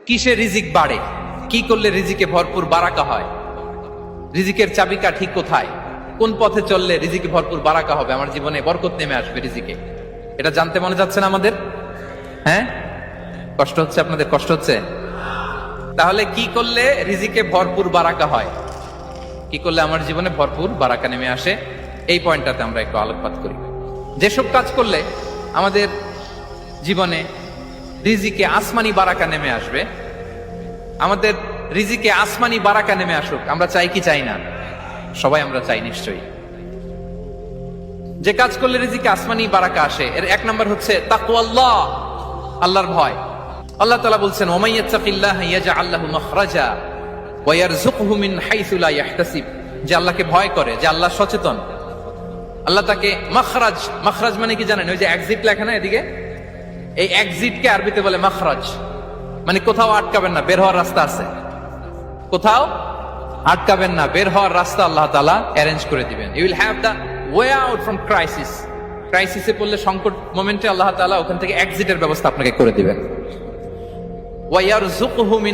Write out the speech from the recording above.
কিসে রিজিক বাড়ে, কি করলে রিজিকে ভরপুর বারাকা হয়, রিজিকের চাবিকাঠি কোথায়, কোন পথে চললে রিজিকে ভরপুর বারাকা হবে, আমার জীবনে বরকত নেমে আসবে রিজিকে, এটা জানতে মনে যাচ্ছে না আমাদের? হ্যাঁ, কষ্ট হচ্ছে আপনাদের? কষ্ট হচ্ছে? তাহলে কি করলে রিজিকে ভরপুর বারাকা হয়, কি করলে আমার জীবনে ভরপুর বারাকা নেমে আসে, এই পয়েন্টটাতে আমরা একটু আলোকপাত করি। যেসব কাজ করলে আমাদের জীবনে রিজিকে আসমানি বারাকা নেমে আসবে, আমাদের রিজিকে আসমানি বারাকা নেমে আসুক, আমরা চাই কি চাই না? সবাই আমরা চাই নিশ্চয়ই। যে কাজ করলে রিজিকে আসমানি বারাকা আসে, এর এক নম্বর হচ্ছে তাকওয়াল্লাহ, আল্লাহর ভয়। আল্লাহ তাআলা বলছেন, ওমাই ইয়াত্তাকিল্লাহ ইয়াজআল লাহু মাখরাজা ওয়া ইয়ারযুকহু মিন হাইসু লা ইয়াহতাসিব। যে আল্লাহকে ভয় করে, যে আল্লাহ সচেতন, আল্লাহ তাকে মাখরাজ, মাখরাজ মানে কি জানেন? ওই যে এক্সিট লেখা না এদিকে, এই এক্সিটকে আরবিতে বলে মাখরাজ, মানে কোথাও আটকাবেন না, বের হওয়ার রাস্তা আছে, কোথাও আটকাবেন না, বের হওয়ার রাস্তা আল্লাহ তাআলা অ্যারেঞ্জ করে দিবেন। You will have the way out from crisis. ক্রাইসিসে পড়লে, সংকট মোমেন্টে আল্লাহ তাআলা ওখান থেকে এক্সিটের ব্যবস্থা আপনাকে করে দিবেন। ওয়া ইয়ারযুকহু মিন